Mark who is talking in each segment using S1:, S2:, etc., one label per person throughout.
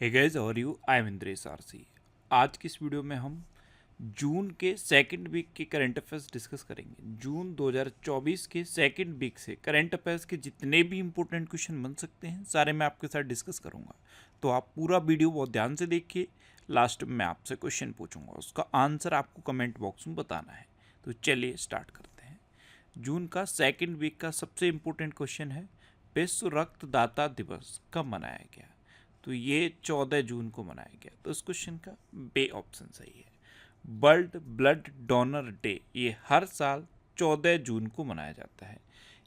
S1: Hey guys, how are you? I am Indresh RC. आज की इस वीडियो में हम जून के सेकंड वीक के करंट अफेयर्स डिस्कस करेंगे। जून 2024 के सेकंड वीक से करंट अफेयर्स के जितने भी इंपॉर्टेंट क्वेश्चन बन सकते हैं सारे मैं आपके साथ डिस्कस करूंगा। तो आप पूरा वीडियो बहुत ध्यान से देखिए। लास्ट में मैं आपसे क्वेश्चन पूछूंगा, उसका आंसर आपको कमेंट बॉक्स में बताना है। तो चलिए स्टार्ट करते हैं। जून का सेकंड वीक का सबसे इम्पोर्टेंट क्वेश्चन है, विश्व रक्तदाता दिवस कब मनाया गया? तो ये 14 जून को मनाया गया। तो इस क्वेश्चन का बे ऑप्शन सही है। वर्ल्ड ब्लड डोनर डे ये हर साल 14 जून को मनाया जाता है।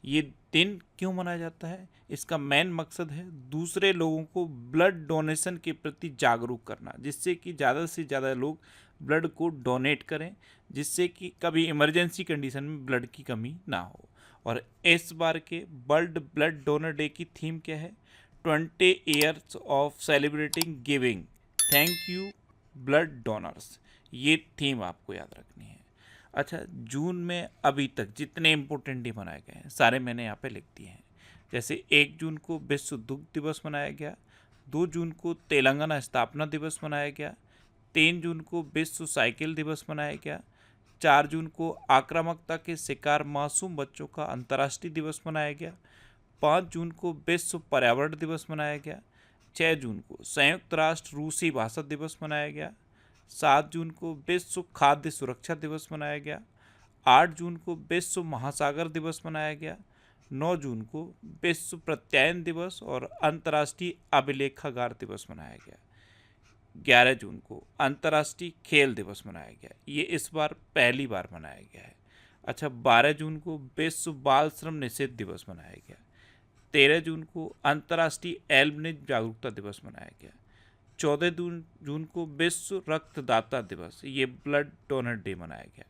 S1: ये दिन क्यों मनाया जाता है? इसका मेन मकसद है दूसरे लोगों को ब्लड डोनेशन के प्रति जागरूक करना, जिससे कि ज़्यादा से ज़्यादा लोग ब्लड को डोनेट करें, जिससे कि कभी इमरजेंसी कंडीशन में ब्लड की कमी ना हो। और इस बार के वर्ल्ड ब्लड डोनर डे की थीम क्या है? 20 years of celebrating giving, thank you blood donors. ये थीम आपको याद रखनी है। अच्छा, जून में अभी तक जितने इम्पोर्टेंट डे मनाए गए हैं सारे मैंने यहाँ पे लिख दिए हैं। जैसे 1 जून को विश्व दुग्ध दिवस मनाया गया, 2 जून को तेलंगाना स्थापना दिवस मनाया गया, 3 जून को विश्व साइकिल दिवस मनाया गया, 4 जून को आक्रामकता के शिकार मासूम बच्चों का अंतर्राष्ट्रीय दिवस मनाया गया, 5 जून को विश्व पर्यावरण दिवस मनाया गया, 6 जून को संयुक्त राष्ट्र रूसी भाषा दिवस मनाया गया, 7 जून को विश्व खाद्य सुरक्षा दिवस मनाया गया, 8 जून को विश्व महासागर दिवस मनाया गया, 9 जून को विश्व प्रत्यायन दिवस और अंतर्राष्ट्रीय अभिलेखागार दिवस मनाया गया, 11 जून को अंतर्राष्ट्रीय खेल दिवस मनाया गया। ये इस बार पहली बार मनाया गया है। अच्छा, 12 जून को विश्व बाल श्रम निषेध दिवस मनाया गया, 13 जून को अंतर्राष्ट्रीय एल्बिनिज्म जागरूकता दिवस मनाया गया, 14 जून को विश्व रक्तदाता दिवस, ये ब्लड डोनर डे मनाया गया,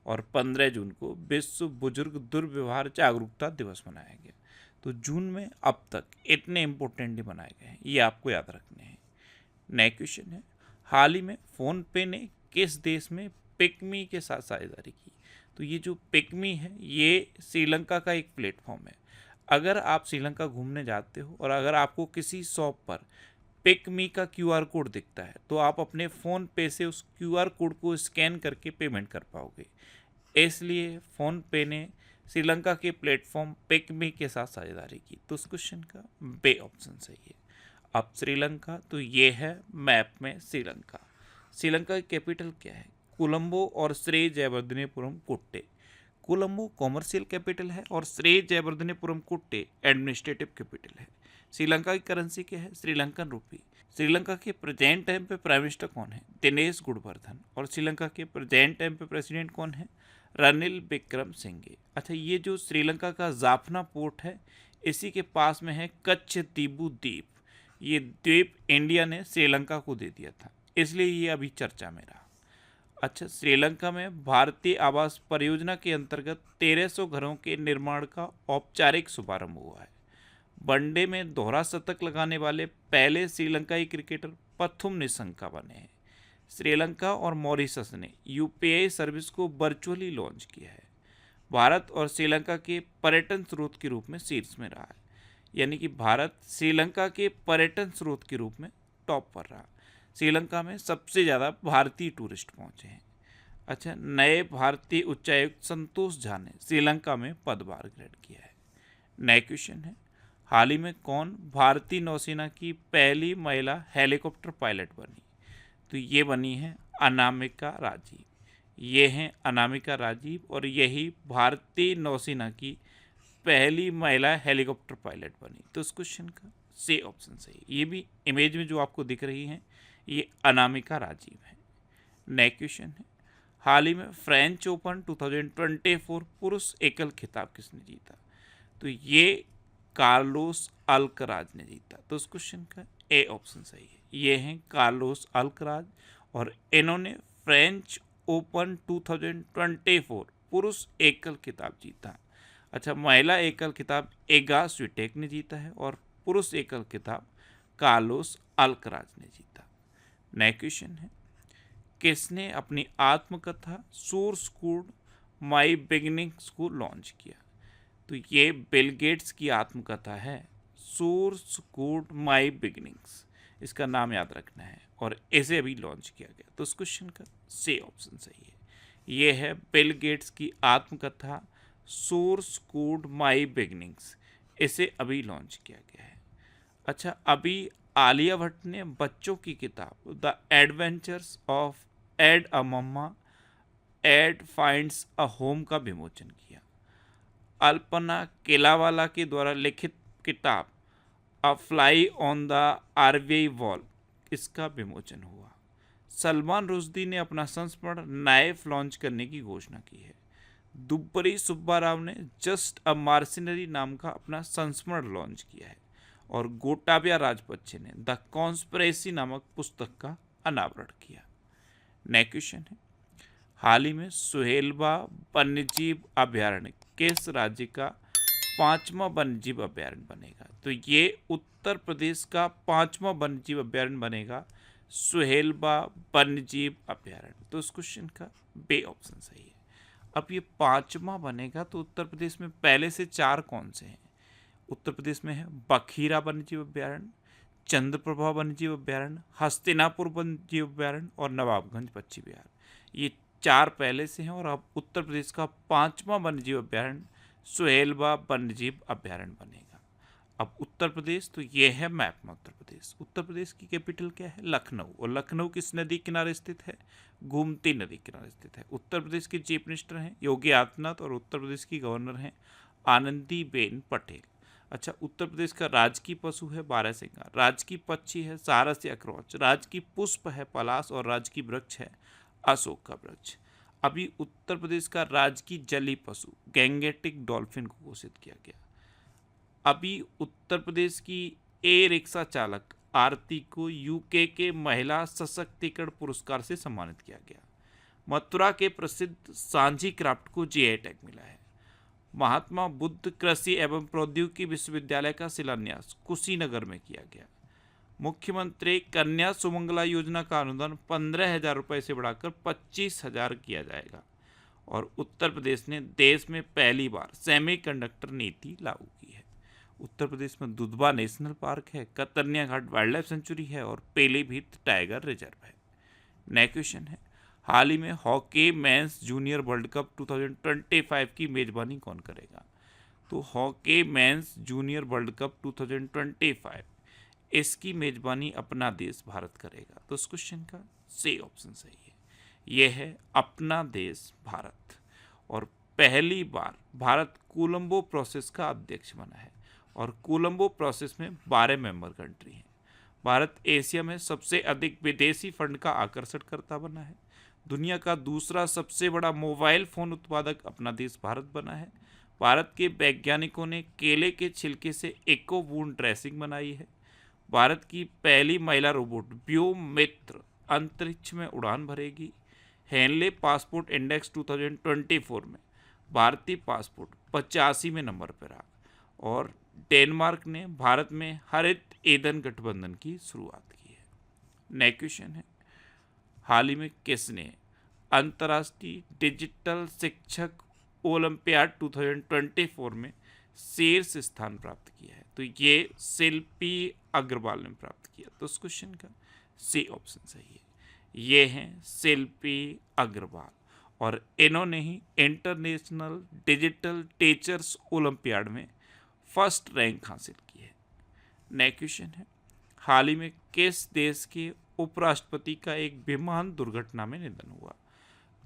S1: और 15 जून को विश्व बुजुर्ग दुर्व्यवहार जागरूकता दिवस मनाया गया। तो जून में अब तक इतने इम्पोर्टेंट डे मनाए गए हैं, ये आपको याद रखने हैं। नेक्स्ट क्वेश्चन है, हाल ही में फोन पे ने किस देश में पिकमी के साथ साझेदारी की? तो ये जो पिकमी है ये श्रीलंका का एक प्लेटफॉर्म है। अगर आप श्रीलंका घूमने जाते हो और अगर आपको किसी शॉप पर पिकमी का क्यूआर कोड दिखता है तो आप अपने फ़ोन पे से उस क्यूआर कोड को स्कैन करके पेमेंट कर पाओगे। इसलिए फ़ोन पे ने श्रीलंका के प्लेटफॉर्म पिकमी के साथ साझेदारी की। तो उस क्वेश्चन का बे ऑप्शन सही है। अब श्रीलंका, तो ये है मैप में श्रीलंका। श्रीलंका की कैपिटल क्या है? कोलंबो और श्री जयवर्धनेपुरम कुट्टे। कोलंबो कॉमर्शियल कैपिटल है और श्री जयवर्धनेपुरम कुट्टे एडमिनिस्ट्रेटिव कैपिटल है। श्रीलंका की करेंसी क्या है? श्रीलंकन रुपी। श्रीलंका के प्रेजेंट टाइम पे प्राइम मिनिस्टर कौन है? दिनेश गुणवर्धन। और श्रीलंका के प्रेजेंट टाइम पे प्रेसिडेंट कौन है? रनिल विक्रमसिंघे। अच्छा, ये जो श्रीलंका का जाफना पोर्ट है इसी के पास में है कच्छ दीबू द्वीप। ये द्वीप इंडिया ने श्रीलंका को दे दिया था, इसलिए ये अभी चर्चा में रहा। अच्छा, श्रीलंका में भारतीय आवास परियोजना के अंतर्गत 1300 घरों के निर्माण का औपचारिक शुभारंभ हुआ है। वनडे में दोहरा शतक लगाने वाले पहले श्रीलंकाई क्रिकेटर पथुम निशंका बने हैं। श्रीलंका और मॉरिशस ने यूपीआई सर्विस को वर्चुअली लॉन्च किया है। भारत और श्रीलंका के पर्यटन स्रोत के रूप में शीर्ष में रहा है, यानी कि भारत श्रीलंका के पर्यटन स्रोत के रूप में टॉप पर रहा। श्रीलंका में सबसे ज़्यादा भारतीय टूरिस्ट पहुंचे हैं। अच्छा, नए भारतीय उच्चायुक्त संतोष झा ने श्रीलंका में पदभार ग्रहण किया है। नया क्वेश्चन है, हाल ही में कौन भारतीय नौसेना की पहली महिला हेलीकॉप्टर पायलट बनी? तो ये बनी है अनामिका राजीव। ये हैं अनामिका राजीव और यही भारतीय नौसेना की पहली महिला हेलीकॉप्टर पायलट बनी। तो इस क्वेश्चन का सी ऑप्शन सही। ये भी इमेज में जो आपको दिख रही हैं ये अनामिका राजीव है। नेक्स्ट क्वेश्चन है, हाल ही में फ्रेंच ओपन 2024 पुरुष एकल खिताब किसने जीता? तो ये कार्लोस अल्कराज ने जीता। तो उस क्वेश्चन का ए ऑप्शन सही है। ये हैं कार्लोस अल्कराज और इन्होंने फ्रेंच ओपन 2024 पुरुष एकल खिताब जीता। अच्छा, महिला एकल खिताब एगा स्विटेक ने जीता है और पुरुष एकल खिताब कार्लोस अल्कराज ने जीता। नेक्स्ट क्वेश्चन है, किसने अपनी आत्मकथा सोर्स कोड माई बिगिनिंग्स को लॉन्च किया? तो ये बिल गेट्स की आत्मकथा है सोर्स कोड माई बिगिनिंग्स। इसका नाम याद रखना है और इसे अभी लॉन्च किया गया। तो उस क्वेश्चन का सी ऑप्शन सही है। ये है बिल गेट्स की आत्मकथा सोर्स कोड माई बिगनिंग्स, इसे अभी लॉन्च किया गया है। अच्छा, अभी आलिया भट्ट ने बच्चों की किताब the adventures of Ed a mamma Ed finds a home का विमोचन किया। अल्पना केलावाला के द्वारा लिखित किताब a fly on the RBI wall, इसका विमोचन हुआ। सलमान रुश्दी ने अपना संस्मरण नाइफ लॉन्च करने की घोषणा की है। दुब्बरी सुब्बा राव ने जस्ट अ मार्सिनरी नाम का अपना संस्मरण लॉन्च किया है। और गोटाबिया राजपक्षे ने द कॉन्स्पिरेसी नामक पुस्तक का अनावरण किया। नेक्स्ट क्वेश्चन है, हाल ही में सुहेलबा वन्यजीव अभयारण्य किस राज्य का 5वां वन्यजीव अभयारण्य बनेगा? तो ये उत्तर प्रदेश का 5वां वन्यजीव अभयारण्य बनेगा, सुहेलबा वन्यजीव अभयारण्य। तो उस क्वेश्चन का बे ऑप्शन सही है। अब ये 5वां बनेगा तो उत्तर प्रदेश में पहले से 4 कौन से हैं? उत्तर प्रदेश में है बखीरा वन्यजीव अभयारण्य, चंद्रप्रभा वन्यजीव अभयारण्य, हस्तिनापुर वन्यजीव अभयारण्य और नवाबगंज पक्षी विहार। ये 4 पहले से हैं और अब उत्तर प्रदेश का 5वां वन्यजीव अभयारण्य सुहेलबा वन्यजीव अभयारण्य बनेगा। अब उत्तर प्रदेश, तो ये है मैप में उत्तर प्रदेश। उत्तर प्रदेश की कैपिटल क्या है? लखनऊ। और लखनऊ किस नदी किनारे स्थित है? गोमती नदी किनारे स्थित है। उत्तर प्रदेश के चीफ मिनिस्टर हैं योगी आदित्यनाथ और उत्तर प्रदेश की गवर्नर हैं आनंदीबेन पटेल। अच्छा, उत्तर प्रदेश का राजकीय पशु है बारहसिंगा, राजकीय पक्षी है सारस या खरगोश, राजकीय पुष्प है पलाश और राजकीय वृक्ष है अशोक का वृक्ष। अभी उत्तर प्रदेश का राजकीय जलीय पशु गैंगेटिक डॉल्फिन को घोषित किया गया। अभी उत्तर प्रदेश की ए रिक्शा चालक आरती को यूके के महिला सशक्तिकरण पुरस्कार से सम्मानित किया गया। मथुरा के प्रसिद्ध सांझी क्राफ्ट को जीआई टैग मिला है। महात्मा बुद्ध कृषि एवं प्रौद्योगिकी विश्वविद्यालय का शिलान्यास कुशीनगर में किया गया। मुख्यमंत्री कन्या सुमंगला योजना का अनुदान 15,000 रुपये से बढ़ाकर 25,000 किया जाएगा। और उत्तर प्रदेश ने देश में पहली बार सेमीकंडक्टर नीति लागू की है। उत्तर प्रदेश में दुधवा नेशनल पार्क है, कतरनिया घाट वाइल्ड लाइफ सेंचुरी है और पीलीभीत टाइगर रिजर्व है। नेक्स्ट क्वेश्चन है, हाल ही में hockey mains junior world cup 2025 की मेजबानी कौन करेगा? तो hockey mains junior world cup 2025 इसकी मेजबानी अपना देश भारत करेगा। तो इस क्वेश्चन का सी ऑप्शन सही है। यह है अपना देश भारत। और पहली बार भारत कोलंबो प्रोसेस का अध्यक्ष बना है और कोलंबो प्रोसेस में 12 मेंबर कंट्री हैं। भारत एशिया में सबसे अधिक विदेशी फंड का आकर्षणकर्ता बना है। दुनिया का दूसरा सबसे बड़ा मोबाइल फ़ोन उत्पादक अपना देश भारत बना है। भारत के वैज्ञानिकों ने केले के छिलके से इको वूंड ड्रेसिंग बनाई है। भारत की पहली महिला रोबोट व्योम मित्र अंतरिक्ष में उड़ान भरेगी। हेनले पासपोर्ट इंडेक्स 2024 में भारतीय पासपोर्ट 85 में नंबर पर रहा। और डेनमार्क ने भारत में हरित ईंधन गठबंधन की शुरुआत की है। नेक्स्ट क्वेश्चन है, हाल ही में किसने अंतर्राष्ट्रीय डिजिटल शिक्षक ओलंपियाड 2024 में शीर्ष स्थान प्राप्त किया है? तो ये शिल्पी अग्रवाल ने प्राप्त किया। तो उस क्वेश्चन का सी ऑप्शन सही है। ये हैं शिल्पी अग्रवाल और इन्होंने ही इंटरनेशनल डिजिटल टीचर्स ओलंपियाड में फर्स्ट रैंक हासिल की है। नेक्स्ट क्वेश्चन है, हाल ही में किस देश के उपराष्ट्रपति का एक विमान दुर्घटना में निधन हुआ?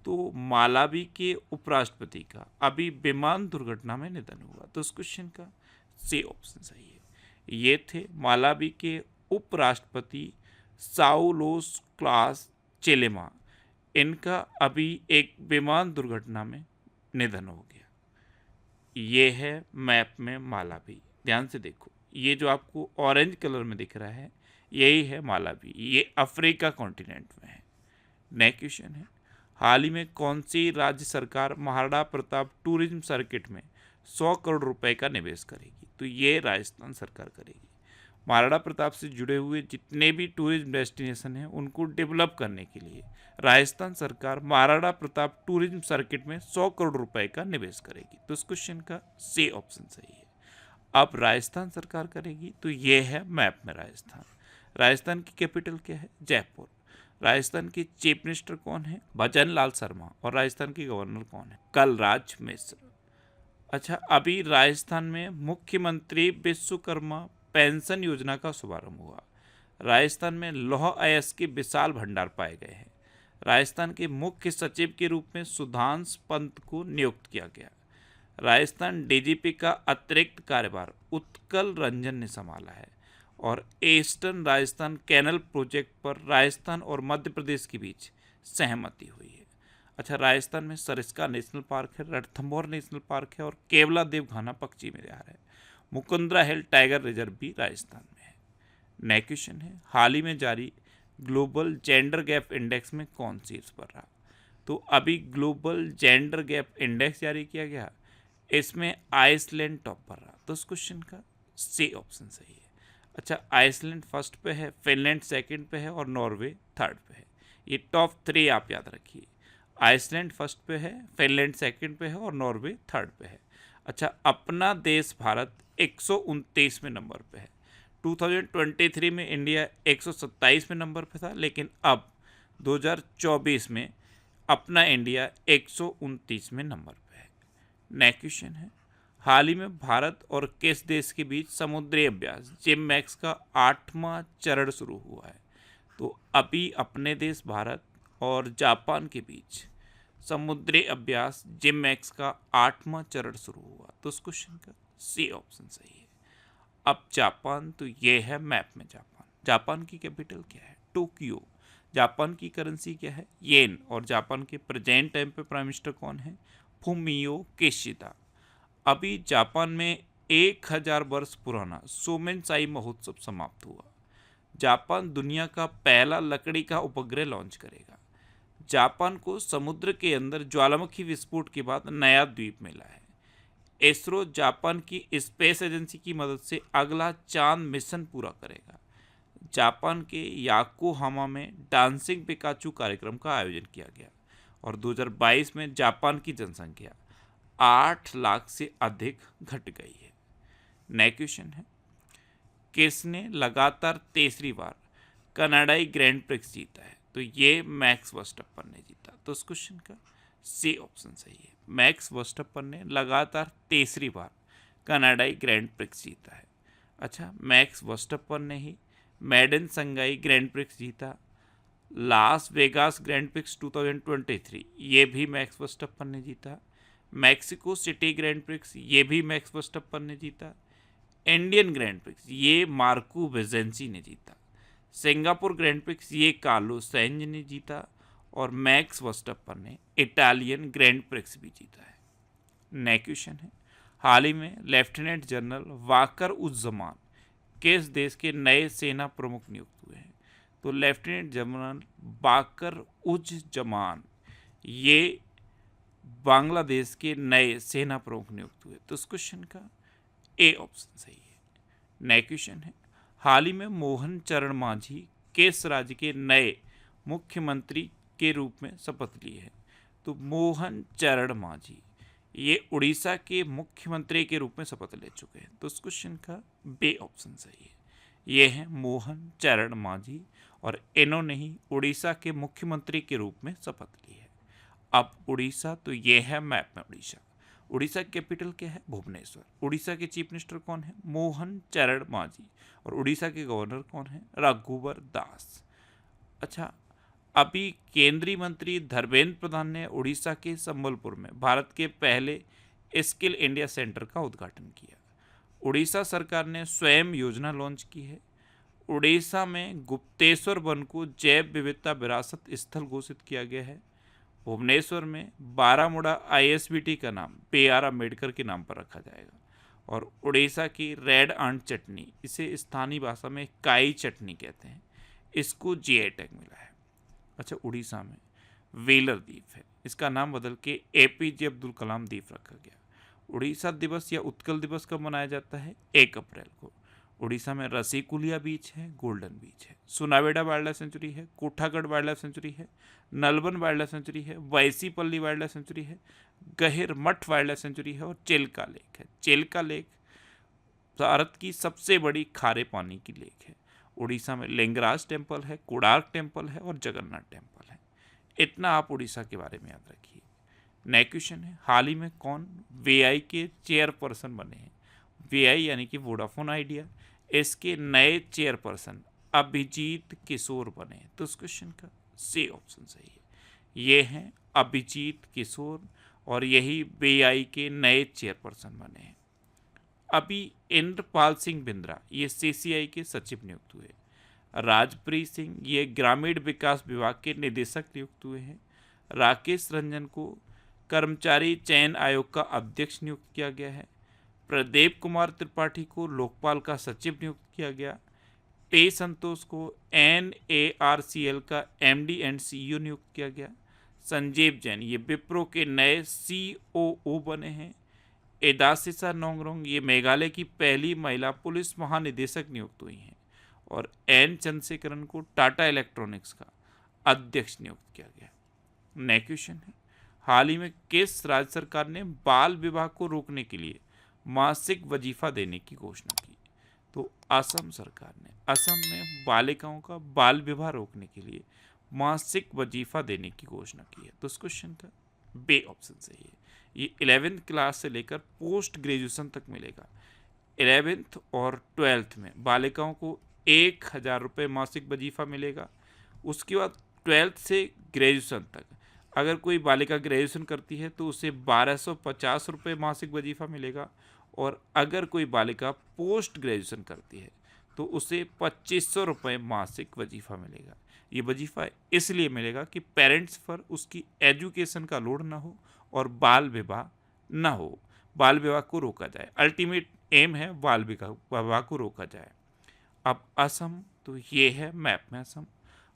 S1: तो मालावी के उपराष्ट्रपति का अभी विमान दुर्घटना में निधन हुआ। तो इस क्वेश्चन का सी ऑप्शन सही है। ये थे मालावी के उपराष्ट्रपति साउलोस क्लास चिलेमा। इनका अभी एक विमान दुर्घटना में निधन हो गया। ये है मैप में मालावी। ध्यान से देखो, ये जो आपको ऑरेंज कलर में दिख रहा है यही है मालावी। ये अफ्रीका कॉन्टिनेंट में है। नेक्स्ट क्वेश्चन है, हाल ही में कौन सी राज्य सरकार महाराणा प्रताप टूरिज्म सर्किट में 100 करोड़ रुपए का निवेश करेगी? तो ये राजस्थान सरकार करेगी। महाराणा प्रताप से जुड़े हुए जितने भी टूरिज्म डेस्टिनेशन हैं उनको डेवलप करने के लिए राजस्थान सरकार महाराणा प्रताप टूरिज्म सर्किट में 100 करोड़ रुपए का निवेश करेगी। तो इस क्वेश्चन का सी ऑप्शन सही है। अब राजस्थान सरकार करेगी तो ये है मैप में राजस्थान। राजस्थान की कैपिटल क्या है? जयपुर। राजस्थान के चीफ मिनिस्टर कौन है? भजन लाल शर्मा। और राजस्थान के गवर्नर कौन है? कलराज मिश्र। अच्छा, अभी राजस्थान में मुख्यमंत्री विश्वकर्मा पेंशन योजना का शुभारंभ हुआ। राजस्थान में लौह अयस्क के विशाल भंडार पाए गए हैं। राजस्थान के मुख्य सचिव के रूप में सुधांश पंत को नियुक्त किया गया। राजस्थान डीजीपी का अतिरिक्त कार्यभार उत्कल रंजन ने संभाला है। और ईस्टर्न राजस्थान कैनल प्रोजेक्ट पर राजस्थान और मध्य प्रदेश के बीच सहमति हुई है। अच्छा, राजस्थान में सरिस्का नेशनल पार्क है, रणथंभौर नेशनल पार्क है और केवला देवघाना पक्षी में है। मुकुंदरा हिल टाइगर रिजर्व भी राजस्थान में है। नेक्स्ट क्वेश्चन है, हाल ही में जारी ग्लोबल जेंडर गैप इंडेक्स में कौन शीर्ष पर रहा? तो अभी ग्लोबल जेंडर गैप इंडेक्स जारी किया गया, इसमें आइसलैंड टॉप पर रहा। तो इस क्वेश्चन का सी ऑप्शन सही है। अच्छा, आइसलैंड फर्स्ट पे है, फिनलैंड सेकंड पे है और नॉर्वे थर्ड पे है। ये टॉप 3 आप याद रखिए। आइसलैंड फर्स्ट पे है, फिनलैंड सेकंड पे है और नॉर्वे थर्ड पे है। अच्छा, अपना देश भारत 129वें नंबर पे है। 2023 में इंडिया 127वें नंबर पे था, लेकिन अब 2024 में अपना इंडिया 129वें नंबर पे है। नेक्स्ट क्वेश्चन है, हाल ही में भारत और किस देश के बीच समुद्री अभ्यास जिममैक्स का 8वां चरण शुरू हुआ है? तो अभी अपने देश भारत और जापान के बीच समुद्री अभ्यास जिममैक्स का 8वां चरण शुरू हुआ। तो इस क्वेश्चन का सी ऑप्शन सही है। अब जापान, तो ये है मैप में जापान। जापान की कैपिटल क्या है? टोक्यो। जापान की करेंसी क्या है? येन। और जापान के प्रेजेंट टाइम पे प्राइम मिनिस्टर कौन है? Fumio Kishida. अभी जापान में 1000 वर्ष पुराना सोमेनसाई महोत्सव समाप्त हुआ। जापान दुनिया का पहला लकड़ी का उपग्रह लॉन्च करेगा। जापान को समुद्र के अंदर ज्वालामुखी विस्फोट के बाद नया द्वीप मिला है। इसरो जापान की स्पेस एजेंसी की मदद से अगला चांद मिशन पूरा करेगा। जापान के याकोहामा में डांसिंग पिकाचू कार्यक्रम का आयोजन किया गया। और 2022 में जापान की जनसंख्या 8 लाख से अधिक घट गई है। नेक्स्ट क्वेश्चन है, किसने लगातार तीसरी बार कनाडाई ग्रैंड प्रिक्स जीता है? तो ये मैक्स वर्स्टैपन ने जीता। तो इस क्वेश्चन का सी ऑप्शन सही है। मैक्स वर्स्टैपन ने लगातार तीसरी बार कनाडाई ग्रैंड प्रिक्स जीता है। अच्छा, मैक्स वर्स्टैपन ने ही मैडन संगाई ग्रैंड प्रिक्स जीता। लास वेगास ग्रैंड प्रिक्स 2023 ये भी मैक्स वर्स्टैपन ने जीता। मैक्सिको सिटी ग्रैंड प्रिक्स ये भी मैक्स वर्स्टैपन ने जीता। इंडियन ग्रैंड प्रिक्स ये मार्को विजेंसी ने जीता। सिंगापुर ग्रैंड प्रिक्स ये कार्लोस सैंज ने जीता। और मैक्स वर्स्टैपन ने इटालियन ग्रैंड प्रिक्स भी जीता है। नेक्स्ट क्वेश्चन है, हाल ही में लेफ्टिनेंट जनरल वाकर उज़्ज़मान किस देश के नए सेना प्रमुख नियुक्त हुए हैं? तो लेफ्टिनेंट जनरल बाकर उज़्ज़मान ये बांग्लादेश के नए सेना प्रमुख नियुक्त हुए। तो इस क्वेश्चन का ए ऑप्शन सही है। नेक्स्ट क्वेश्चन है, हाल ही में मोहन चरण मांझी किस राज्य के नए मुख्यमंत्री के रूप में शपथ लिए हैं? तो मोहन चरण मांझी ये उड़ीसा के मुख्यमंत्री के रूप में शपथ ले चुके हैं। तो इस क्वेश्चन का बी ऑप्शन सही है। ये है मोहन चरण मांझी और इन्होंने ही उड़ीसा के मुख्यमंत्री के रूप में शपथ ली है। अब उड़ीसा, तो ये है मैप में उड़ीसा। उड़ीसा की कैपिटल क्या है? भुवनेश्वर। उड़ीसा के चीफ मिनिस्टर कौन है? मोहन चरण मांझी। और उड़ीसा के गवर्नर कौन है? रघुवर दास। अच्छा, अभी केंद्रीय मंत्री धर्मेंद्र प्रधान ने उड़ीसा के संबलपुर में भारत के पहले स्किल इंडिया सेंटर का उद्घाटन किया। उड़ीसा सरकार ने स्वयं योजना लॉन्च की है। उड़ीसा में गुप्तेश्वर वन को जैव विविधता विरासत स्थल घोषित किया गया है। भुवनेश्वर में बारामूला ISBT का नाम B.R. अम्बेडकर के नाम पर रखा जाएगा। और उड़ीसा की रेड आंट चटनी, इसे स्थानीय भाषा में काई चटनी कहते हैं, इसको GI टैग मिला है। अच्छा, उड़ीसा में व्हीलर द्वीप है, इसका नाम बदल के APJ अब्दुल कलाम द्वीप रखा गया। उड़ीसा दिवस या उत्कल दिवस कब मनाया जाता है? 1 अप्रैल को। उड़ीसा में रसीकुलिया बीच है, गोल्डन बीच है, सुनावेडा वाइल्ड लाइफ सेंचुरी है, कोठागढ़ वाइल्ड लाइफ सेंचुरी है, नलबन वाइल्ड लाइफ सेंचुरी है, वैसीपल्ली वाइल्ड लाइफ सेंचुरी है, गहिर मठ वाइल्ड लाइफ सेंचुरी है और चिल्का लेक है। चिल्का लेक भारत की सबसे बड़ी खारे पानी की लेक है। उड़ीसा में लिंगराज टेम्पल है, कोणार्क टेम्पल है और जगन्नाथ टेम्पल है। इतना आप उड़ीसा के बारे में याद रखिए। नेक्स्ट क्वेश्चन है, हाल ही में कौन वीआई के चेयरपर्सन बने हैं? वीआई यानी कि वोडाफोन आइडिया, इसके नए चेयरपर्सन अभिजीत किशोर बने हैं। तो इस क्वेश्चन का सी ऑप्शन सही है। ये हैं अभिजीत किशोर और यही वीआई के नए चेयरपर्सन बने हैं। अभी इंद्रपाल सिंह बिंद्रा ये सीसीआई के सचिव नियुक्त हुए। राजप्रीत सिंह ये ग्रामीण विकास विभाग के निदेशक नियुक्त हुए हैं। राकेश रंजन को कर्मचारी चयन आयोग का अध्यक्ष नियुक्त किया गया है। प्रदीप कुमार त्रिपाठी को लोकपाल का सचिव नियुक्त किया गया। टे संतोष को NARCL का MD एंड CEO नियुक्त किया गया। संजीव जैन ये विप्रो के नए COO बने हैं। एदासिसा नोंगरोंग ये मेघालय की पहली महिला पुलिस महानिदेशक नियुक्त हुई हैं। और N चंद्रशेखरन को टाटा इलेक्ट्रॉनिक्स का अध्यक्ष नियुक्त किया गया। नेक्स्ट क्वेश्चन है, हाल ही में किस राज्य सरकार ने बाल विवाह को रोकने के लिए मासिक वजीफा देने की घोषणा की? तो असम सरकार ने असम में बालिकाओं का बाल विवाह रोकने के लिए मासिक वजीफा देने की घोषणा की है। तो इस क्वेश्चन का बे ऑप्शन सही है। ये 11th क्लास से लेकर पोस्ट ग्रेजुएशन तक मिलेगा। 11th और 12th में बालिकाओं को 1,000 रुपये मासिक वजीफा मिलेगा। उसके बाद 12th से ग्रेजुएशन तक अगर कोई बालिका ग्रेजुएशन करती है तो उसे 1,250 रुपये मासिक वजीफा मिलेगा। और अगर कोई बालिका पोस्ट ग्रेजुएशन करती है तो उसे 2,500 रुपये मासिक वजीफा मिलेगा। ये वजीफा इसलिए मिलेगा कि पेरेंट्स पर उसकी एजुकेशन का लोड ना हो और बाल विवाह ना हो, बाल विवाह को रोका जाए। अल्टीमेट एम है बाल विवाह को रोका जाए। अब असम, तो ये है मैप में असम।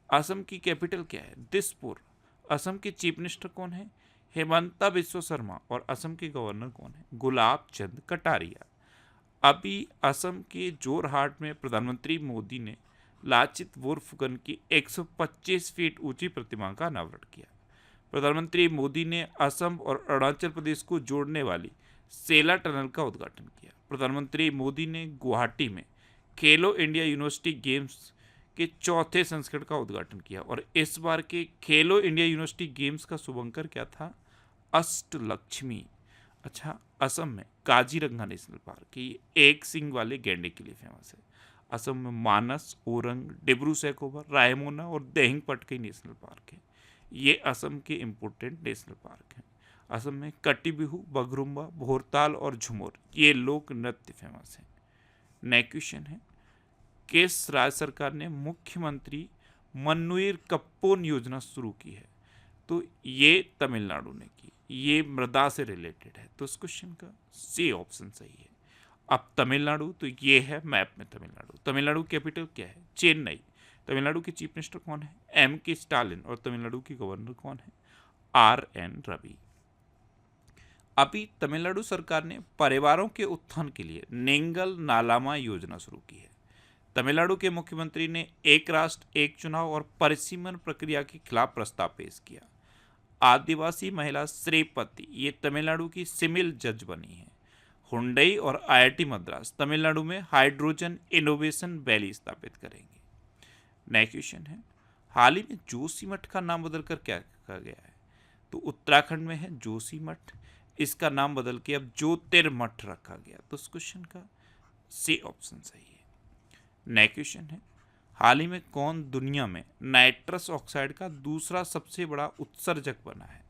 S1: असम की कैपिटल क्या है? दिसपुर। असम के चीफ मिनिस्टर कौन है? हेमंता बिस्वा शर्मा। और असम के गवर्नर कौन है? गुलाब चंद कटारिया। अभी असम के जोरहाट में प्रधानमंत्री मोदी ने लाचित बोरफुकन की 125 फीट ऊंची प्रतिमा का अनावरण किया। प्रधानमंत्री मोदी ने असम और अरुणाचल प्रदेश को जोड़ने वाली सेला टनल का उद्घाटन किया। प्रधानमंत्री मोदी ने गुवाहाटी में खेलो इंडिया यूनिवर्सिटी गेम्स के चौथे संस्करण का उद्घाटन किया। और इस बार के खेलो इंडिया यूनिवर्सिटी गेम्स का शुभंकर क्या था? अष्टलक्ष्मी। अच्छा, असम में काजीरंगा नेशनल पार्क, ये एक सिंग वाले गैंडे के लिए फेमस है। असम में मानस, ओरंग, डिब्रू सैखोवा, रायमोना और देहिंग पटकई नेशनल पार्क है। ये असम के इम्पोर्टेंट नेशनल पार्क हैं। असम में कटी बिहू, बगरुम्बा, भोरताल और झुमर ये लोक नृत्य फेमस हैं। नेक्स्ट क्वेश्चन है, किस राज्य सरकार ने मुख्यमंत्री मन्नुईर कप्पोन योजना शुरू की है? तो ये तमिलनाडु ने की। ये मृदा से रिलेटेड है। तो इस क्वेश्चन का सी ऑप्शन सही है। अब तमिलनाडु, तो ये है मैप में तमिलनाडु। तमिलनाडु कैपिटल क्या है? चेन्नई। तमिलनाडु के चीफ मिनिस्टर कौन है? M.K. स्टालिन। और तमिलनाडु के गवर्नर कौन है? R.N. रवि। अभी तमिलनाडु सरकार ने परिवारों के उत्थान के लिए नेंगल नालामा योजना शुरू की है। तमिलनाडु के मुख्यमंत्री ने एक राष्ट्र एक चुनाव और परिसीमन प्रक्रिया के खिलाफ प्रस्ताव पेश किया। आदिवासी महिला श्रीपति ये तमिलनाडु की सिविल जज बनी है। हुंडई और IIT मद्रास तमिलनाडु में हाइड्रोजन इनोवेशन वैली स्थापित करेंगे। नेक्स्ट क्वेश्चन है, हाल ही में जोशीमठ का नाम बदलकर क्या कहा गया है? तो उत्तराखंड में है जोशीमठ, इसका नाम बदल के अब ज्योतिर्मठ रखा गया। तो इस क्वेश्चन का सी ऑप्शन सही है। नेक्स्ट क्वेश्चन है, हाल ही में कौन दुनिया में नाइट्रस ऑक्साइड का दूसरा सबसे बड़ा उत्सर्जक बना है?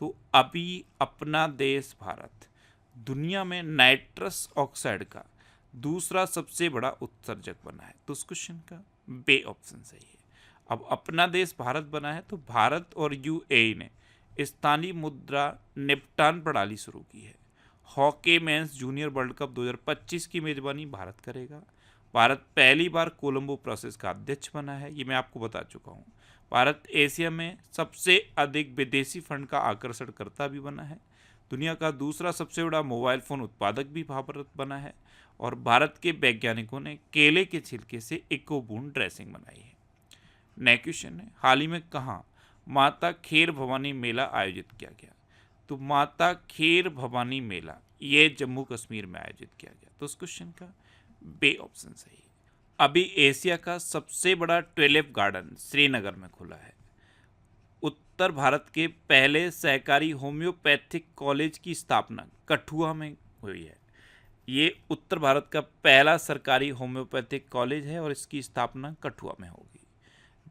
S1: तो अभी अपना देश भारत दुनिया में नाइट्रस ऑक्साइड का दूसरा सबसे बड़ा उत्सर्जक बना है। तो उस क्वेश्चन का बे ऑप्शन सही है। अब अपना देश भारत बना है तो भारत और UAE ने स्थानीय मुद्रा निपटान प्रणाली शुरू की है। Hockey mains junior world cup 2025 की मेजबानी भारत करेगा। भारत पहली बार कोलंबो प्रोसेस का अध्यक्ष बना है, ये मैं आपको बता चुका हूँ। भारत एशिया में सबसे अधिक विदेशी फंड का आकर्षणकर्ता भी बना है। दुनिया का दूसरा सबसे बड़ा मोबाइल फ़ोन उत्पादक भी भारत बना है। और भारत के वैज्ञानिकों ने केले के छिलके से इकोबून ड्रेसिंग बनाई है। नेक्स्ट क्वेश्चन है, हाल ही में कहाँ माता खेर भवानी मेला आयोजित किया गया? तो माता खेर भवानी मेला ये जम्मू कश्मीर में आयोजित किया गया। तो उस क्वेश्चन का बे ऑप्शन सही है। अभी एशिया का सबसे बड़ा ट्यूलिप गार्डन श्रीनगर में खुला है। उत्तर भारत के पहले सहकारी होम्योपैथिक कॉलेज की स्थापना कठुआ में हुई है। ये उत्तर भारत का पहला सरकारी होम्योपैथिक कॉलेज है और इसकी स्थापना कठुआ में होगी।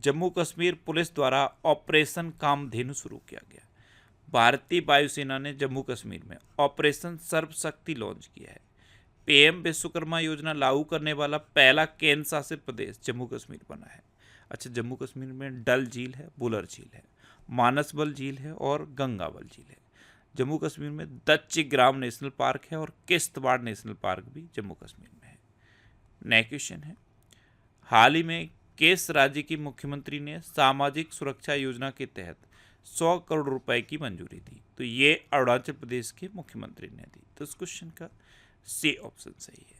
S1: जम्मू कश्मीर पुलिस द्वारा ऑपरेशन कामधेनु शुरू किया गया। भारतीय वायुसेना ने जम्मू कश्मीर में ऑपरेशन सर्वशक्ति लॉन्च किया है। पीएम विश्वकर्मा योजना लागू करने वाला पहला केंद्र शासित प्रदेश जम्मू कश्मीर बना है। अच्छा, जम्मू कश्मीर में डल झील है, बुलर झील है, मानसबल झील है और गंगाबल झील है। जम्मू कश्मीर में दच्चिग्राम नेशनल पार्क है और किश्तवाड़ नेशनल पार्क भी जम्मू कश्मीर में है। नेक्स्ट क्वेश्चन है, हाल ही में किस राज्य की मुख्यमंत्री ने सामाजिक सुरक्षा योजना के तहत 100 करोड़ रुपए की मंजूरी दी? तो ये अरुणाचल प्रदेश के मुख्यमंत्री ने दी। तो इस क्वेश्चन का सी ऑप्शन सही है।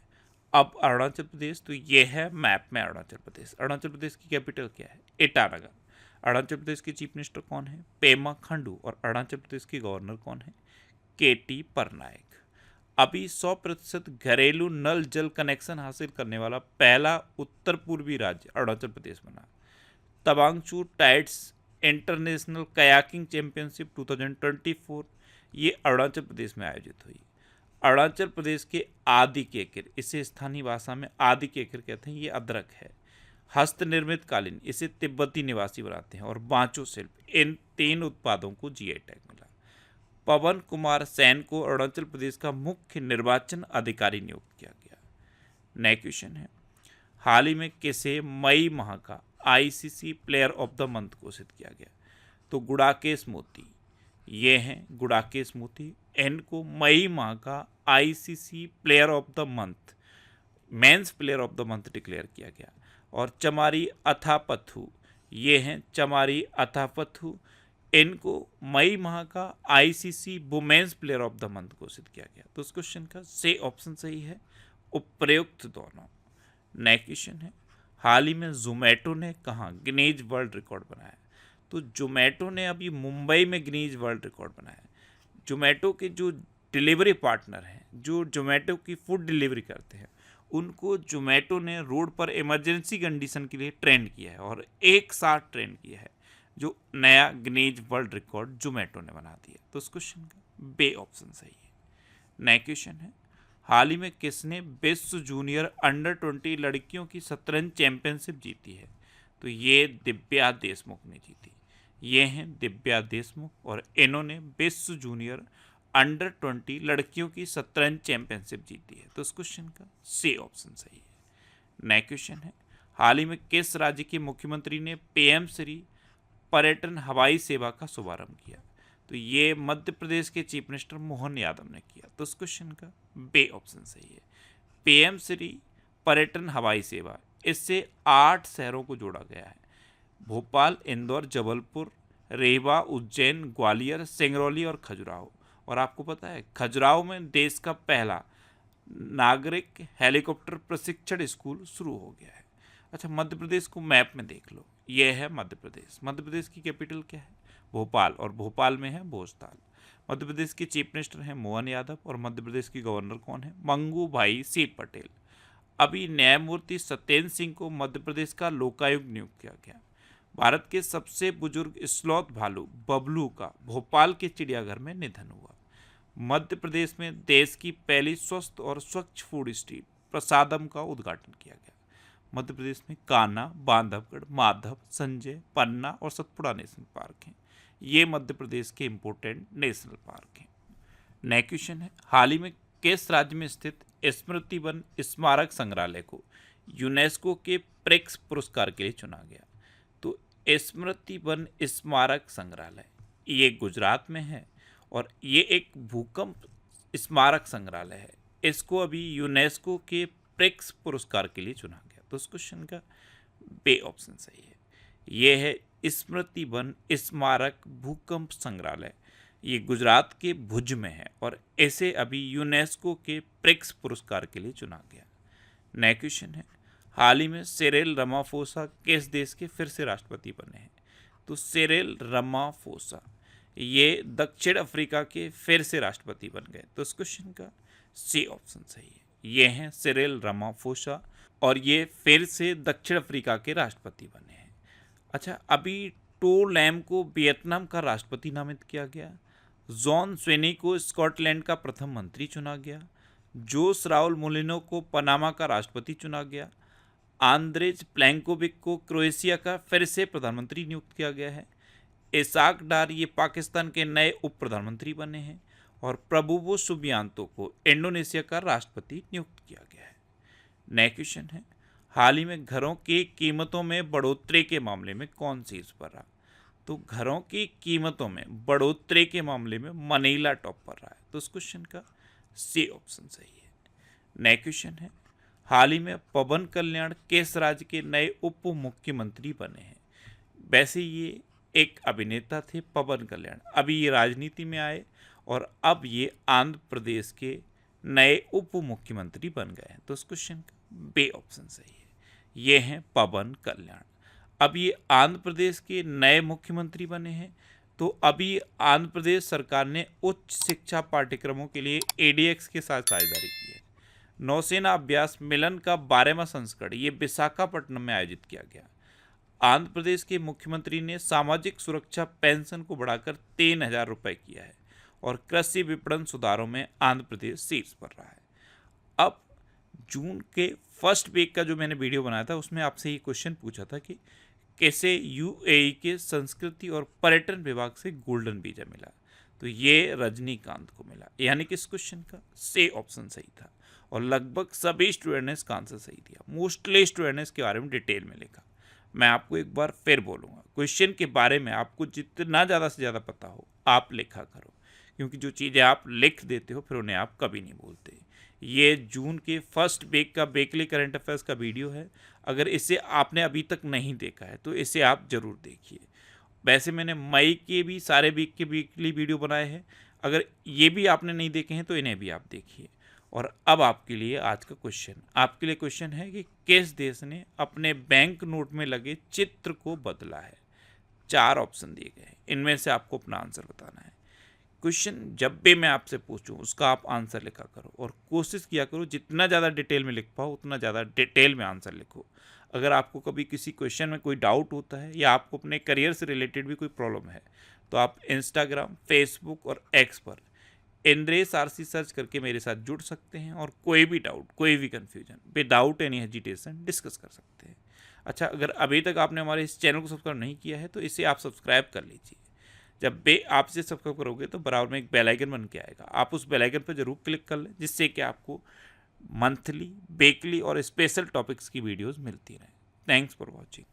S1: अब अरुणाचल प्रदेश, तो ये है मैप में अरुणाचल प्रदेश। अरुणाचल प्रदेश की कैपिटल क्या है? ईटानगर। अरुणाचल प्रदेश के चीफ मिनिस्टर कौन है? पेमा खंडू। और अरुणाचल प्रदेश के गवर्नर कौन है? केटी परनायक। अभी 100% घरेलू नल जल कनेक्शन हासिल करने वाला पहला उत्तर पूर्वी राज्य अरुणाचल प्रदेश बना। Tawang tides international kayaking championship 2024 ये अरुणाचल प्रदेश में आयोजित हुई। अरुणाचल प्रदेश के आदि केकर, इसे स्थानीय भाषा में आदि केकर कहते हैं, ये अदरक है। हस्त निर्मित कालीन, इसे तिब्बती निवासी बनाते हैं। और बांचो शिल्प, इन 3 उत्पादों को जीआई टैग मिला। पवन कुमार सैन को अरुणाचल प्रदेश का मुख्य निर्वाचन अधिकारी नियुक्त किया गया। नेक्स्ट क्वेश्चन है, हाल ही में किसे मई माह का ICC player of the month घोषित किया गया? तो गुड़ाकेश मोती, ये हैं गुड़ाकेश मोती। इनको मई माह का ICC player of the month, men's player of the month declare किया गया। और चमारी अथापथु, ये हैं चमारी अथापथु, इनको मई माह का ICC women's player of the month घोषित किया गया। तो इस क्वेश्चन का से ऑप्शन सही है, उपयुक्त दोनों। नेक्स्ट क्वेश्चन है, हाल ही में जोमेटो ने कहाँ गिनीज वर्ल्ड रिकॉर्ड बनाया? तो जोमेटो ने अभी मुंबई में गिनीज वर्ल्ड रिकॉर्ड बनाया। जोमेटो के जो डिलीवरी पार्टनर हैं, जो जोमेटो की फूड डिलीवरी करते हैं, उनको जोमेटो ने रोड पर इमरजेंसी कंडीशन के लिए ट्रेंड किया है और एक साथ ट्रेंड किया है, जो नया गिनीज वर्ल्ड रिकॉर्ड जोमेटो ने बना दिया। तो इस क्वेश्चन का बे ऑप्शन सही है। नेक्स्ट क्वेश्चन है, हाल ही में किसने विश्व जूनियर अंडर 20 लड़कियों की शतरंज चैंपियनशिप जीती है? तो ये दिव्या देशमुख ने जीती। ये हैं दिव्या देशमुख और इन्होंने विश्व जूनियर अंडर 20 लड़कियों की शतरंज चैंपियनशिप जीती है। तो इस क्वेश्चन का सी ऑप्शन सही है। नेक्स्ट क्वेश्चन है, हाल ही में किस राज्य के मुख्यमंत्री ने पीएम श्री पर्यटन हवाई सेवा का शुभारंभ किया? तो ये मध्य प्रदेश के चीफ मिनिस्टर मोहन यादव ने किया। तो इस क्वेश्चन का बे ऑप्शन सही है। पीएम श्री पर्यटन हवाई सेवा, इससे 8 शहरों को जोड़ा गया है। भोपाल, इंदौर, जबलपुर, रीवा, उज्जैन, ग्वालियर, सिंगरौली और खजुराहो। और आपको पता है खजुराहो में देश का पहला नागरिक हेलीकॉप्टर प्रशिक्षण स्कूल शुरू हो गया है। अच्छा, मध्य प्रदेश को मैप में देख लो, ये है मध्य प्रदेश। मध्य प्रदेश की कैपिटल क्या है? भोपाल। और भोपाल में है भोजताल। मध्य प्रदेश के चीफ मिनिस्टर हैं मोहन यादव और मध्य प्रदेश की गवर्नर कौन है? मंगू भाई सी पटेल। अभी न्यायमूर्ति सत्येंद्र सिंह को मध्य प्रदेश का लोकायुक्त नियुक्त किया गया। भारत के सबसे बुजुर्ग स्लॉथ भालू बबलू का भोपाल के चिड़ियाघर में निधन हुआ। मध्य प्रदेश में देश की पहली स्वस्थ और स्वच्छ फूड स्ट्रीट प्रसादम का उद्घाटन किया गया। मध्य प्रदेश में कान्हा, बांधवगढ़, माधव, संजय, पन्ना और सतपुड़ा नेशनल पार्क हैं। ये मध्य प्रदेश के इंपोर्टेंट नेशनल पार्क हैं। नेक्स्ट क्वेश्चन है, हाल ही में किस राज्य में स्थित स्मृति वन स्मारक संग्रहालय को यूनेस्को के प्रेक्स पुरस्कार के लिए चुना गया? तो स्मृति वन स्मारक संग्रहालय ये गुजरात में है और ये एक भूकंप स्मारक संग्रहालय है। इसको अभी यूनेस्को के प्रेक्स पुरस्कार के लिए चुना गया। तो इस क्वेश्चन का बे ऑप्शन सही है। ये है स्मृति वन स्मारक भूकंप संग्रहालय, ये गुजरात के भुज में है और इसे अभी यूनेस्को के प्रेक्स पुरस्कार के लिए चुना गया। नेक्स्ट क्वेश्चन है, हाल ही में सिरिल रामाफोसा किस देश के फिर से राष्ट्रपति बने हैं? तो सिरिल रामाफोसा ये दक्षिण अफ्रीका के फिर से राष्ट्रपति बन गए। तो इस क्वेश्चन का सी ऑप्शन सही है। ये हैं सिरिल रामाफोसा और ये फिर से दक्षिण अफ्रीका के राष्ट्रपति बने हैं। अच्छा, अभी टो लैम को वियतनाम का राष्ट्रपति नामित किया गया। जॉन स्वेनी को स्कॉटलैंड का प्रथम मंत्री चुना गया। जोस राउल मोलिनो को पनामा का राष्ट्रपति चुना गया। आंद्रेज प्लैंकोविक को क्रोएशिया का फिर से प्रधानमंत्री नियुक्त किया गया है। इसाक डार ये पाकिस्तान के नए उप प्रधानमंत्री बने हैं। और प्रबुवो सुबियांतो को इंडोनेशिया का राष्ट्रपति नियुक्त किया गया है। नया क्वेश्चन है, हाल ही में घरों की कीमतों में बढ़ोतरी के मामले में कौन शीर्ष पर रहा? तो घरों की कीमतों में बढ़ोतरी के मामले में मनीला टॉप पर रहा है। तो इस क्वेश्चन का सी ऑप्शन सही है। नया क्वेश्चन है, हाल ही में पवन कल्याण किस राज्य के नए उप मुख्यमंत्री बने हैं? वैसे ये एक अभिनेता थे पवन कल्याण, अभी ये राजनीति में आए और अब ये आंध्र प्रदेश के नए उप मुख्यमंत्री बन गए हैं। तो इस क्वेश्चन का बी ऑप्शन सही है। ये हैं पवन कल्याण। अब ये आंध्र प्रदेश के नए मुख्यमंत्री बने हैं। तो अभी आंध्र प्रदेश सरकार ने उच्च शिक्षा पाठ्यक्रमों के लिए एडीएक्स के साथ साझेदारी की है। नौसेना अभ्यास मिलन का 12वां संस्करण ये विशाखापट्टनम में आयोजित किया गया। आंध्र प्रदेश के मुख्यमंत्री ने सामाजिक सुरक्षा पेंशन को बढ़ाकर 3,000 रुपये किया है। और कृषि विपणन सुधारों में आंध्र प्रदेश शीर्ष पर रहा है। अब जून के फर्स्ट वीक का जो मैंने वीडियो बनाया था उसमें आपसे ये क्वेश्चन पूछा था कि कैसे यूएई के संस्कृति और पर्यटन विभाग से गोल्डन वीजा मिला। तो ये रजनीकांत को मिला, यानी कि इस क्वेश्चन का सी ऑप्शन सही था। और लगभग सभी स्टूडेंट ने इसका आंसर सही दिया। मोस्टली स्टूडेंट ने इसके बारे में डिटेल में लिखा। मैं आपको एक बार फिर बोलूँगा, क्वेश्चन के बारे में आपको जितना ज़्यादा से ज़्यादा पता हो आप लिखा करो, क्योंकि जो चीज़ें आप लिख देते हो फिर उन्हें आप कभी नहीं भूलते। ये जून के फर्स्ट वीक का वीकली करंट अफेयर्स का वीडियो है। अगर इसे आपने अभी तक नहीं देखा है तो इसे आप ज़रूर देखिए। वैसे मैंने मई के भी सारे वीक के वीकली वीडियो बनाए हैं, अगर ये भी आपने नहीं देखे हैं तो इन्हें भी आप देखिए। और अब आपके लिए आज का क्वेश्चन, आपके लिए क्वेश्चन है कि किस देश ने अपने बैंक नोट में लगे चित्र को बदला है? 4 ऑप्शन दिए गए हैं, इनमें से आपको अपना आंसर बताना है। क्वेश्चन जब भी मैं आपसे पूछूं उसका आप आंसर लिखा करो और कोशिश किया करो जितना ज़्यादा डिटेल में लिख पाओ उतना ज़्यादा डिटेल में आंसर लिखो। अगर आपको कभी किसी क्वेश्चन में कोई डाउट होता है या आपको अपने करियर से रिलेटेड भी कोई प्रॉब्लम है तो आप इंस्टाग्राम, फेसबुक और एक्स पर इंद्रेश आरसी सर्च करके मेरे साथ जुड़ सकते हैं और कोई भी डाउट, कोई भी confusion without any hesitation discuss कर सकते हैं। अच्छा, अगर अभी तक आपने हमारे इस चैनल को सब्सक्राइब नहीं किया है तो इसे आप सब्सक्राइब कर लीजिए। जब भी आप इसे सब्सक्राइब करोगे तो बराबर में एक बेल आइकन बन के आएगा, आप उस बेल आइकन पर जरूर क्लिक कर लें, जिससे कि आपको मंथली, वीकली और स्पेशल टॉपिक्स की वीडियोस मिलती रहें। Thanks for watching.